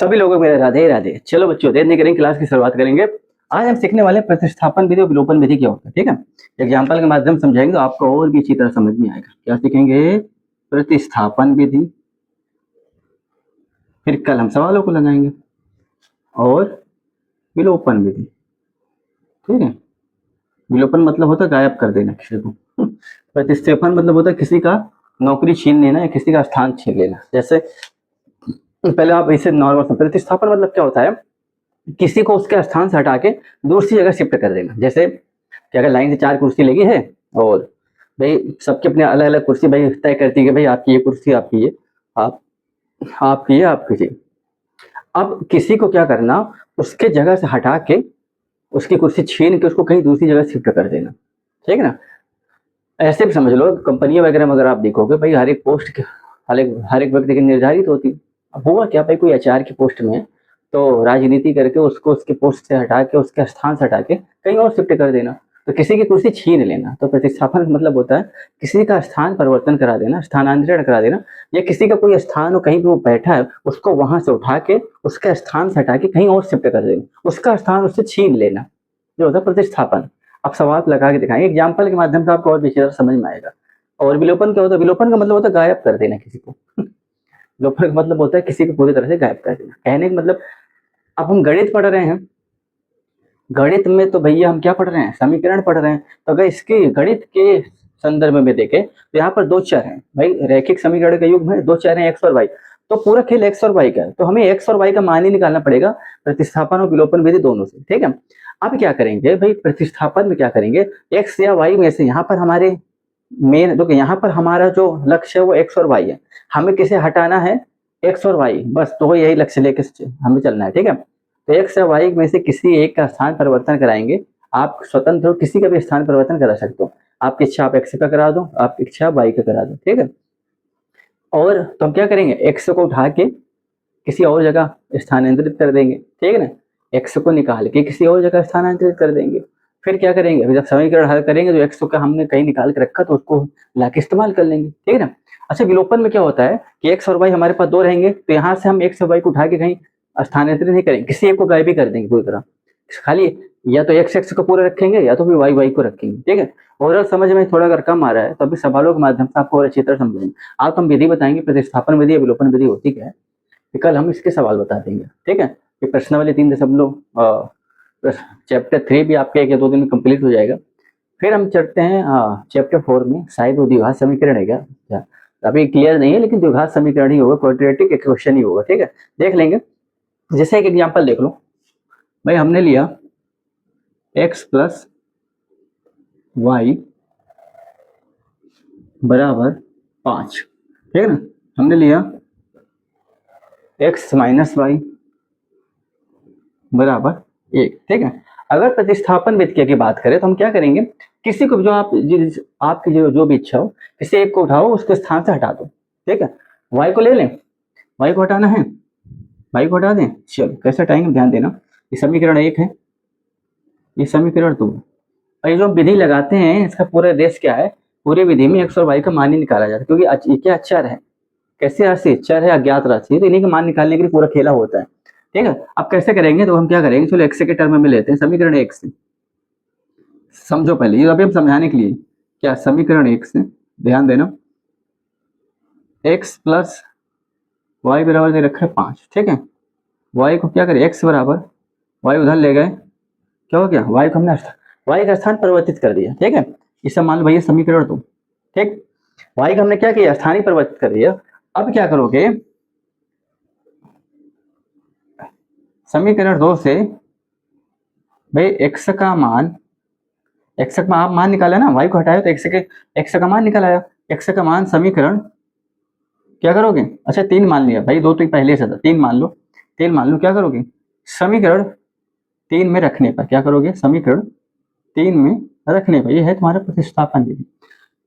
सभी लोगों को मेरा राधे राधे। चलो बच्चों, देर नहीं करेंगे, क्लास की शुरुआत करेंगे। आज हम सीखने वाले हैं प्रतिस्थापन विधि और विलोपन विधि क्या होता है। ठीक है, एग्जाम्पल के माध्यम से समझाएंगे तो आपको और भी अच्छी तरह समझ में आएगा। क्या सीखेंगे? प्रतिस्थापन विधि, फिर कल हम सवालों को लगाएंगे, और विलोपन विधि। ठीक है, विलोपन मतलब होता है गायब कर देना किसी को। प्रतिस्थापन मतलब होता है किसी का नौकरी छीन लेना या किसी का स्थान छीन लेना। जैसे पहले आप इसे नॉर्मल, प्रतिस्थापन मतलब क्या होता है? किसी को उसके स्थान से हटा के दूसरी जगह शिफ्ट कर देना। जैसे कि अगर लाइन से 4 कुर्सी लगी है और भाई सबके अपने अलग अलग कुर्सी भाई तय करती है, भाई आपकी ये कुर्सी, आपकी ये, आपकी ये, आपकी ये। अब किसी को क्या करना, उसके जगह से हटा के उसकी कुर्सी छीन के उसको कहीं दूसरी जगह शिफ्ट कर देना। ठीक है ना? ऐसे भी समझ लो, कंपनी वगैरह में अगर आप देखोगे भाई हर एक पोस्ट के हर एक व्यक्ति की निर्धारित होती है। अब हुआ क्या, भाई कोई एचआर की पोस्ट में है तो राजनीति करके उसको उसके पोस्ट से हटा के उसके स्थान से हटा के कहीं और शिफ्ट कर देना, तो किसी की कुर्सी छीन लेना। तो प्रतिस्थापन मतलब होता है किसी का स्थान परिवर्तन करा देना, स्थानांतरण करा देना, या किसी का कोई स्थान हो कहीं पे वो बैठा है उसको वहां से उठा के उसके स्थान से हटा के कहीं और शिफ्ट कर देना, उसका स्थान उससे छीन लेना, जो होता है प्रतिस्थापन। अब सवाल लगा के दिखाएंगे, एग्जाम्पल के माध्यम से आपको और विशेष तरह समझ में आएगा। और विलोपन क्या होता है? विलोपन का मतलब होता है गायब कर देना किसी को। विलोपन का मतलब होता है किसी को पूरी तरह से गायब कर देना। कहने का मतलब, अब हम गणित पढ़ रहे हैं, गणित में तो भैया हम क्या पढ़ रहे हैं? समीकरण पढ़ रहे हैं। तो अगर इसके गणित के संदर्भ में देखें तो यहाँ पर दो चर हैं भाई, रैखिक समीकरण का युग्म है, दो चर हैं एक्स और वाई। तो पूरा खेल एक्स और वाई का है, तो हमें एक्स और वाई का मान ही निकालना पड़ेगा प्रतिस्थापन और विलोपन विधि दोनों से। ठीक है, अब क्या करेंगे भाई, प्रतिस्थापन में क्या करेंगे, एक्स या वाई में से यहाँ पर हमारे मेन देखो, यहाँ पर हमारा जो लक्ष्य है वो एक्स और वाई है, हमें किसे हटाना है? एक्स और वाई, बस। तो यही लक्ष्य लेके हमें चलना है। ठीक है, तो एक्स या वाई में से किसी एक का स्थान परिवर्तन कराएंगे। आप स्वतंत्र हो, किसी का भी स्थान परिवर्तन करा सकते हो। आपकी इच्छा आप एक्स का करा दो, आपकी इच्छा वाई का करा दो। ठीक है, और तो हम क्या करेंगे, एक्स को उठा के किसी और जगह स्थानांतरित कर देंगे। ठीक है ना, एक्स को निकाल के किसी और जगह स्थानांतरित कर देंगे। फिर क्या करेंगे, जब समीकरण हल करेंगे तो एक्स का हमने कहीं निकाल के रखा तो उसको लाके इस्तेमाल कर लेंगे। ठीक है ना। अच्छा, विलोपन में क्या होता है कि एक्स और वाई हमारे पास दो रहेंगे, तो यहाँ से हम एक्स और वाई को उठा के कहीं स्थानांतरित नहीं करेंगे, किसी एक को गायब भी कर देंगे पूरी तरह। खाली या तो एक्स एक्स को पूरा रखेंगे या तो फिर वाई वाई को रखेंगे। ठीक है, ओवरऑल समझ में थोड़ा अगर कम आ रहा है तो अभी सवालों के माध्यम से आपको और अच्छी तरह समझेंगे। आप हम विधि बताएंगे प्रतिस्थापन विधि या विलोपन विधि होती क्या है, तो कल हम इसके सवाल बता देंगे। ठीक है, ये प्रश्न वाले 3 सब लोग चैप्टर 3 भी आपके 1 या 2 दिन में कंप्लीट हो जाएगा। फिर हम चलते हैं चैप्टर 4 में, शायद वो द्विघात समीकरण है क्या, अभी क्लियर नहीं है, लेकिन द्विघात समीकरण ही होगा, क्वाड्रेटिक इक्वेशन ही होगा। ठीक है, देख लेंगे। जैसे एक एग्जाम्पल देख लो भाई, हमने लिया x प्लस वाई बराबर 5। ठीक है ना, हमने लिया x माइनस वाई बराबर 1। ठीक है, अगर प्रतिस्थापन विधि की बात करें तो हम क्या करेंगे, किसी को जो आपकी जो भी इच्छा हो, किसी एक को उठाओ उसके स्थान से हटा दो। ठीक है, y को ले लें, y को हटाना है, y को हटा दें। चलो कैसे हटाएंगे, ध्यान देना। ये समीकरण 1 है, ये समीकरण 2। और ये जो विधि लगाते हैं इसका पूरा उद्देश्य क्या है, पूरी विधि में x और y का मान ही निकाला जाता है, क्योंकि ये क्या चर है, कैसे राशि, चर है, अज्ञात राशि है, तो इन्हीं का मान निकालने के लिए पूरा खेला होता है। ठीक है, अब कैसे करेंगे, तो हम क्या करेंगे, चलो x के टर्म में लेते हैं, समीकरण 1 से समझो पहले, ये अभी हम समझाने के लिए क्या, समीकरण 1 से ध्यान देना, x प्लस वाई बराबर दे रखा है 5। ठीक है, y को क्या करें, x बराबर, y उधर ले गए, क्या हो गया, y को हमने y का स्थान परिवर्तित कर दिया। ठीक है, इसे मान लो भैया समीकरण 2। ठीक, y का हमने क्या किया, स्थान परिवर्तित कर दिया। अब क्या करोगे, समीकरण 2 से भाई x का मान, आप मान निकाला ना, y को हटाया तो x का मान निकल आया। x का मान समीकरण क्या करोगे, अच्छा 3 मान लिया भाई, 2 तो पहले से था, 3 मान लो, 3 मान लो, क्या करोगे, समीकरण 3 में रखने पर क्या करोगे, समीकरण 3 में रखने पर, ये है तुम्हारा प्रतिस्थापन विधि।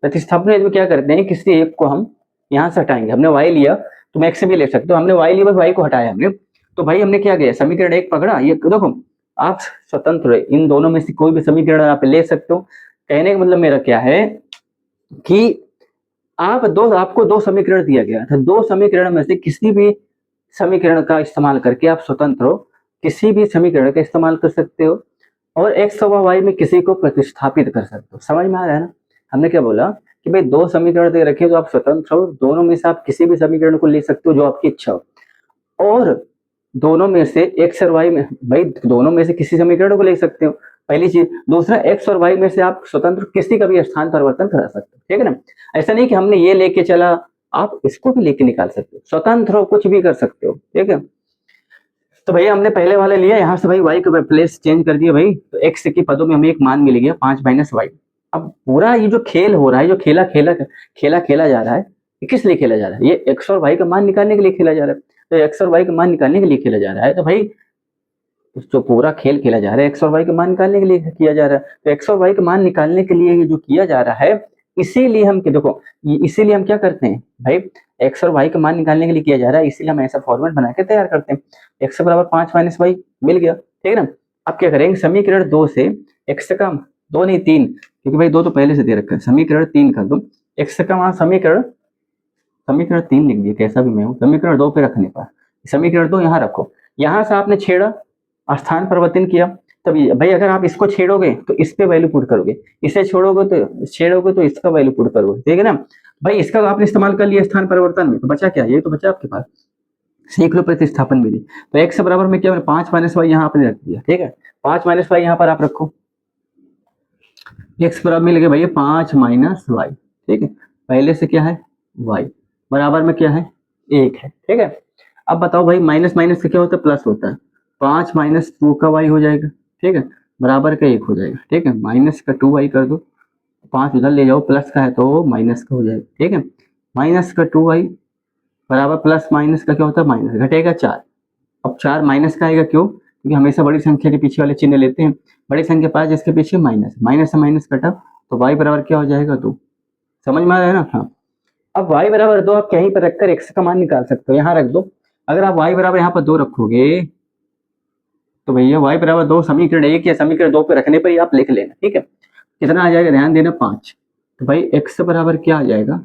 प्रतिस्थापन विधि में क्या करते हैं, किसी एक को हम यहाँ से हटाएंगे। हमने y लिया, तुम x भी ले सकते हो, हमने y लिया, y को हटाया हमने, तो भाई हमने क्या किया, समीकरण 1 पकड़ा, ये देखो आप स्वतंत्र है, इन दोनों में से कोई भी समीकरण आप ले सकते हो। कहने का मतलब मेरा क्या है कि आपको 2 समीकरण दिया गया था, 2 समीकरण में से किसी भी समीकरण का इस्तेमाल करके आप स्वतंत्र हो, किसी भी समीकरण का इस्तेमाल कर सकते हो और x व y में किसी को प्रतिस्थापित कर सकते हो। समझ में आ रहा है ना? हमने क्या बोला कि भाई दो समीकरण दे रखे तो आप स्वतंत्र हो, दोनों में से आप किसी भी समीकरण को ले सकते हो जो आपकी इच्छा हो, और दोनों में से x और y में, भाई दोनों में से किसी समीकरण को ले सकते हो, पहली चीज। दूसरा, x और y में से आप स्वतंत्र किसी का भी स्थान परिवर्तन करा सकते हो, ठीक है ना? ऐसा नहीं कि हमने ये लेके चला, आप इसको भी लेके निकाल सकते हो, स्वतंत्र हो, कुछ भी कर सकते हो, ठीक है? तो भैया हमने पहले वाले लिया, यहाँ से भाई y को प्लेस चेंज कर दिया भाई, तो x के पदों में हमें एक मान मिल गया 5 माइनस वाई। अब पूरा ये जो खेल हो रहा है, जो खेला खेला खेला खेला जा रहा है, ये किस लिए खेला जा रहा है? ये x और y का मान निकालने के लिए खेला जा रहा है। तो x और y का मान निकालने के लिए खेला जा रहा है, तो भाई जो पूरा खेल खेला जा रहा है x और y का मान निकालने के लिए किया जा रहा है। तो x और y का मान निकालने के लिए ये जो किया जा रहा है, इसीलिए हम देखो, इसीलिए हम क्या करते हैं भाई, x और y का मान निकालने के लिए किया जा रहा है, इसीलिए हम ऐसा फॉर्मेट बना के तैयार करते हैं। x बराबर 5 माइनस वाई मिल गया, ठीक है ना? अब क्या करेंगे, समीकरण 2 से x का, 2 नहीं 3, क्योंकि भाई 2 तो पहले से दे रखा है, समीकरण 3 कर दो। x का वहां समीकरण 3 लिख दिया, कैसा भी मैं हूँ, समीकरण 2 पे रखने पर, समीकरण 2 यहाँ रखो, यहाँ से आपने छेड़ा, स्थान परिवर्तन किया, तब भाई अगर आप इसको छेड़ोगे तो इस पे वैल्यू पुट करोगे, इसे छेड़ोगे तो इसका वैल्यू पुट करोगे, ठीक है ना? भाई इसका तो आपने इस्तेमाल कर लिया स्थान परिवर्तन में, तो बचा क्या? ये तो बचा आपके पास, सीख लो प्रतिस्थापन विधि। तो x बराबर में क्या, 5 माइनस वाई यहाँ आपने रख दिया, ठीक है? 5 माइनस वाई यहाँ पर आप रखो, x बराबर मिल गया भैया 5 माइनस वाई, ठीक है? पहले से क्या है, y बराबर में क्या है, 1 है, ठीक है? अब बताओ भाई, माइनस माइनस से क्या होता है, प्लस होता है, 5 माइनस 2 का y हो जाएगा, ठीक है? बराबर का 1 हो जाएगा, ठीक है? माइनस का 2y कर दो, 5 उधर ले जाओ, प्लस का है तो माइनस का हो जाएगा, ठीक है? माइनस का 2y बराबर प्लस माइनस का क्या होता है, माइनस, घटेगा 4। अब 4 माइनस का आएगा, क्यों? क्योंकि हमेशा बड़ी संख्या के पीछे वाले चिन्ह लेते हैं, बड़ी संख्या पास जिसके पीछे माइनस, माइनस से माइनस कटा तो y बराबर क्या हो जाएगा, 2। समझ में आ रहा है ना? हाँ। अब y बराबर 2 आप कहीं पर रखकर x का मान निकाल सकते हो, यहाँ रख दो। अगर आप y बराबर यहाँ पर 2 रखोगे तो भैया y बराबर 2 समीकरण 1 या समीकरण 2 पे रखने पर ही आप लिख लेना, ठीक है? कितना आ जाएगा, ध्यान देना, 5। तो भाई x बराबर क्या आ जाएगा,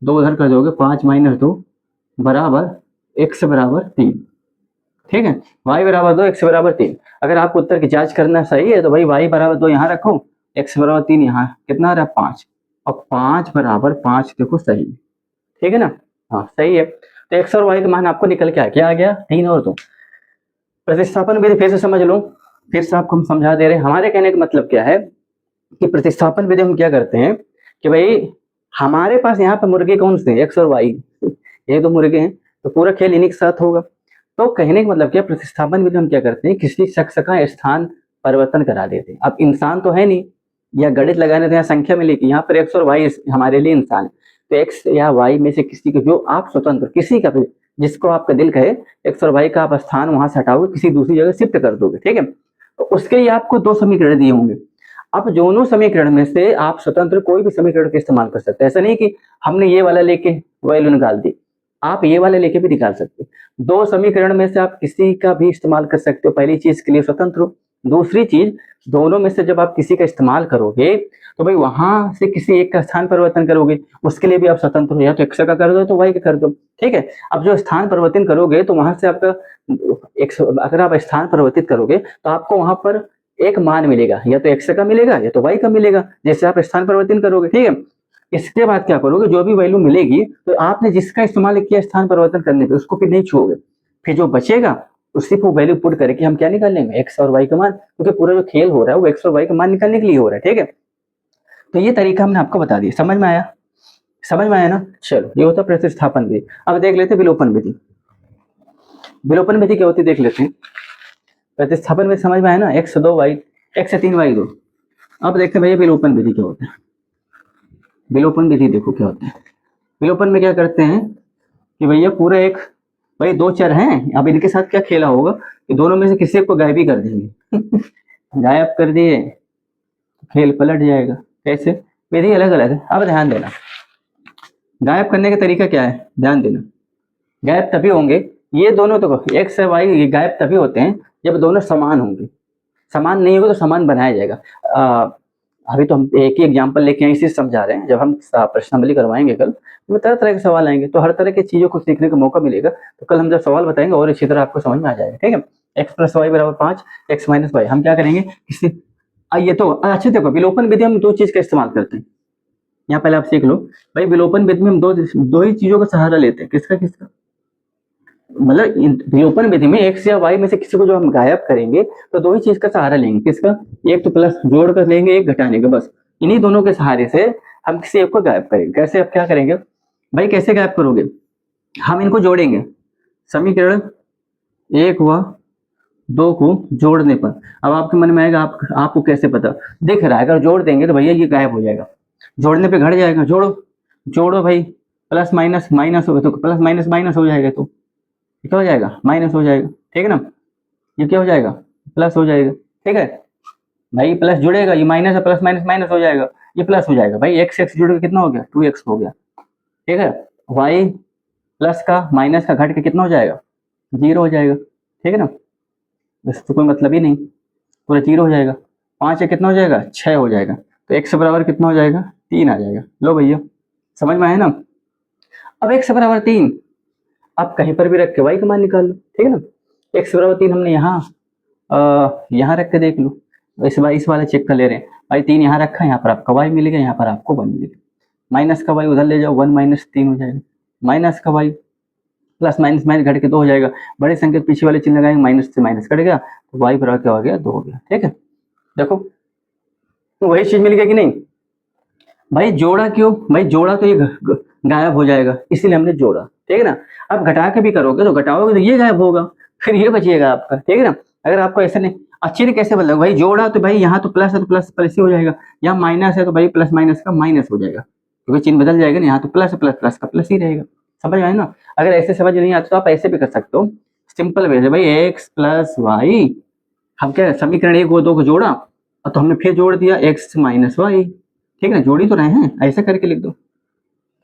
2 उधर कर दोगे, 5 माइनस 2 बराबर x बराबर 3, ठीक है? y बराबर 2, x बराबर 3। अगर आपको उत्तर की जांच करना सही है तो भाई y बराबर 2 यहाँ रखो, x बराबर 3 यहाँ, कितना आ रहा है, 5। और 5 बराबर 5 देखो सही, ठीक है ना? हाँ सही है। तो x और y का मान आपको निकल के आया, क्या आ गया, 3 और 2। प्रतिस्थापन विधि फिर से समझ लो, फिर से आपको हम समझा दे रहे हैं। हमारे कहने का मतलब क्या है कि प्रतिस्थापन विधि हम क्या करते हैं कि भाई हमारे पास यहाँ पर मुर्गे कौन से हैं, x और y, ये दो मुर्गे हैं, तो पूरा खेल इन्हीं के साथ होगा। तो कहने का मतलब क्या, प्रतिस्थापन विधि हम क्या करते हैं, किसी शख्स का स्थान परिवर्तन करा देते हैं। अब इंसान तो है नहीं, या गणित लगाने थे, संख्या में लेके, यहाँ पर x और y हमारे लिए इंसान है, तो x या y में से किसी को, जो आप स्वतंत्र, किसी का भी जिसको आपका दिल कहे, x और y का आप स्थान वहां से हटाओगे, किसी दूसरी जगह शिफ्ट कर दोगे, ठीक है? तो उसके लिए आपको 2 समीकरण दिए होंगे। अब दोनों समीकरण में से आप स्वतंत्र कोई भी समीकरण का इस्तेमाल कर सकते हैं। ऐसा नहीं कि हमने ये वाला लेके वैल्यू निकाल दी, आप ये वाले लेके भी निकाल सकते हो। 2 समीकरण में से आप किसी का भी इस्तेमाल कर सकते हो, पहली चीज के लिए स्वतंत्र हो। दूसरी चीज, दोनों में से जब आप किसी का इस्तेमाल करोगे तो भाई वहां से किसी एक का स्थान परिवर्तन करोगे, उसके लिए भी आप स्वतंत्र हो, या तो x का कर दो तो y का कर दो, ठीक है? अब जो स्थान परिवर्तन करोगे तो वहां से आपका अगर आप स्थान परिवर्तित करोगे तो आपको वहां पर एक मान मिलेगा, या तो x का मिलेगा या तो y का मिलेगा, जैसे आप स्थान परिवर्तन करोगे, ठीक है? इसके बाद क्या करोगे, जो भी वैल्यू मिलेगी तो आपने जिसका इस्तेमाल किया स्थान परिवर्तन करने पे, उसको फिर नहीं छुओगे, फिर जो बचेगा उसी को वैल्यू पुट करके हम क्या निकाल लेंगे, x और y का मान, क्योंकि पूरा जो खेल हो रहा है वो x और y का मान निकालने के लिए हो रहा है, ठीक है? तो ये तरीका हमने आपको बता दिया, समझ में आया? समझ में आया ना? चलो, ये होता प्रतिस्थापन विधि। अब देख लेते विलोपन विधि। विलोपन विधि क्या होती है देख लेते हैं। प्रतिस्थापन में समझ में आया ना, x 2 y, x 3 y 2। अब देखते हैं भैया विलोपन विधि क्या होता है। विलोपन विधि देखो क्या होता है। विलोपन में क्या करते हैं कि भैया पूरा एक, भाई 2 चर हैं, अब इनके साथ क्या खेला होगा कि दोनों में से किसी एक को गायब ही कर देंगे गायब कर दिए, खेल पलट जाएगा। कैसे, विधि अलग अलग है। अब ध्यान देना, गायब करने का तरीका क्या है, ध्यान देना। गायब तभी होंगे, ये दोनों तो x और y ये गायब तभी होते हैं जब दोनों समान होंगे। समान नहीं होगा तो समान बनाया जाएगा। अभी तो हम एक ही एग्जाम्पल लेके इसी से समझा रहे हैं। जब हम प्रश्नावली करवाएंगे कल, तो तरह तरह के सवाल आएंगे, तो हर तरह की चीजों को सीखने का मौका मिलेगा। तो कल हम जब सवाल बताएंगे और अच्छी तरह आपको समझ में आ जाएगा। ठीक है, एक्स प्लस वाई बराबर 5, एक्स माइनस वाई, हम क्या करेंगे किसी ये तो अच्छा देखो, विलोपन विधि हम दो चीज का इस्तेमाल करते हैं। यहाँ पहले आप सीख लो भाई, विलोपन विधि में हम दो ही चीजों का सहारा लेते हैं। किसका किसका, मतलब विलोपन विधि में एक्स या वाई में से किसी को जो हम गायब करेंगे तो दो ही चीज का सहारा लेंगे। किसका, एक तो प्लस जोड़ कर लेंगे, एक घटाने का, बस इन्हीं दोनों के सहारे से हम किसी एक को गायब करेंगे। कैसे, अब क्या करेंगे भाई, कैसे गायब करोगे, हम इनको जोड़ेंगे। समीकरण 1 व 2 को जोड़ने पर अब आपके मन में आएगा आपको कैसे पता, दिख रहा है अगर जोड़ देंगे तो भैया ये गायब हो जाएगा, जोड़ने पे घट जाएगा। जोड़ो जोड़ो भाई, प्लस माइनस माइनस हो तो प्लस माइनस माइनस हो जाएगा, तो क्या हो जाएगा, माइनस हो जाएगा। ठीक है ना, ये क्या हो जाएगा, प्लस हो जाएगा। ठीक है भाई, प्लस जुड़ेगा, ये माइनस है, प्लस माइनस माइनस हो जाएगा, ये प्लस हो जाएगा। भाई एक्स एक्स जुड़ के कितना हो गया, 2x हो गया। ठीक है, वाई प्लस का माइनस का घट के कितना हो जाएगा, 0 हो जाएगा। ठीक है ना, बस तो कोई मतलब ही नहीं, पूरा 0 हो जाएगा। 5 कितना हो जाएगा, 6 हो जाएगा। तो x बराबर कितना हो जाएगा, 3 आ जाएगा। लो भैया समझ में आया ना। अब x बराबर 3 आप कहीं पर भी रख के y का मान निकाल लो। ठीक है ना, x बराबर 3 हमने यहाँ रख के देख लो, इस वाले चेक कर ले रहे हैं भाई, 3 यहाँ रखा है, यहाँ पर आपका y मिलेगा, यहाँ पर आपको 1 मिलेगा। माइनस का y उधर ले जाओ, 1 माइनस 3 हो जाएगा। माइनस का y प्लस माइनस माइनस घट के 2 हो जाएगा। बड़े संख्या पीछे वाले चिन्ह लगाएंगे, माइनस से माइनस कट गया तो y बराबर क्या हो गया, 2 हो गया। ठीक है, देखो तो वही चीज मिल गया कि नहीं भाई। जोड़ा क्यों भाई, जोड़ा तो ये गायब हो जाएगा, इसीलिए हमने जोड़ा। ठीक है ना, अब घटा के भी करोगे तो घटाओगे तो ये गायब होगा, फिर ये बचिएगा आपका। ठीक है ना, अगर आपको ऐसे नहीं अच्छे ने कैसे बदला भाई, जोड़ा तो भाई यहाँ तो प्लस है तो प्लस प्लस ही हो जाएगा, यहाँ माइनस है तो भाई प्लस माइनस का माइनस हो जाएगा, क्योंकि चिन्ह बदल जाएगा ना, यहाँ तो प्लस है, प्लस प्लस का प्लस ही रहेगा। समझ में आए ना। अगर ऐसे समझ नहीं आता तो आप ऐसे भी कर सकते हो, सिंपल वे से भाई, एक्स प्लस वाई, हम क्या समीकरण 1 व 2 को जोड़ा और तो हमने फिर जोड़ दिया एक्स माइनस वाई। ठीक है ना, जोड़ ही तो रहे हैं, ऐसे करके लिख दो।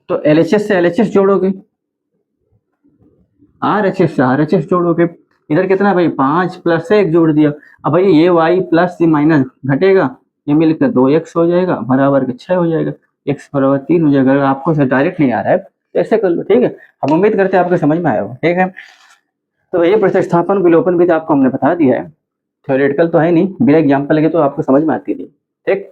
तो एलएचएस से एलएचएस जोड़ोगे, आरएचएस से आरएचएस जोड़ोगे, इधर कितना भाई 5 प्लस से 1 जोड़ दिया। अब भाई ये y प्लस ये माइनस घटेगा, ये मिलकर 2x हो जाएगा, बराबर के 6 हो जाएगा, x बराबर 3 हो जाएगा। अगर आपको डायरेक्ट नहीं आ रहा है तो ऐसे कर लो। ठीक है, हम उम्मीद करते हैं आपको समझ में आया हो। ठीक है, तो ये प्रतिस्थापन विलोपन विधि आपको हमने बता दिया है, थ्योरेटिकल तो है नहीं, बिना एग्जाम्पल लगे तो आपको समझ में आती नहीं। ठीक,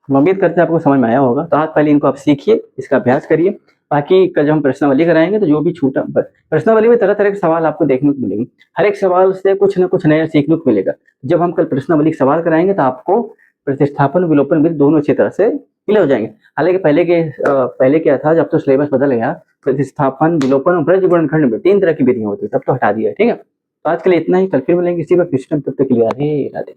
हम उम्मीद करते हैं आपको समझ में आया होगा। तो आज पहले इनको आप सीखिए, इसका अभ्यास करिए, बाकी का जब हम प्रश्नावली कराएंगे तो जो भी छूटा, प्रश्नावली में तरह तरह के सवाल आपको देखने को मिलेंगे, हर एक सवाल से कुछ ना कुछ नया सीखने को मिलेगा। जब हम कल प्रश्नावली के सवाल कराएंगे तो आपको प्रतिस्थापन विलोपन विधि दोनों अच्छी तरह से क्लियर हो जाएंगे। हालांकि पहले क्या था, जब तो सिलेबस बदल गया, प्रतिस्थापन विलोपन और ब्रज गुणनखंड में 3 तरह की विधियां होती है, तब तो हटा दिया है। ठीक है, तो आज के लिए इतना ही, कल फिर मिलेंगे इसी पर, तब तक के लिए राधे राधे।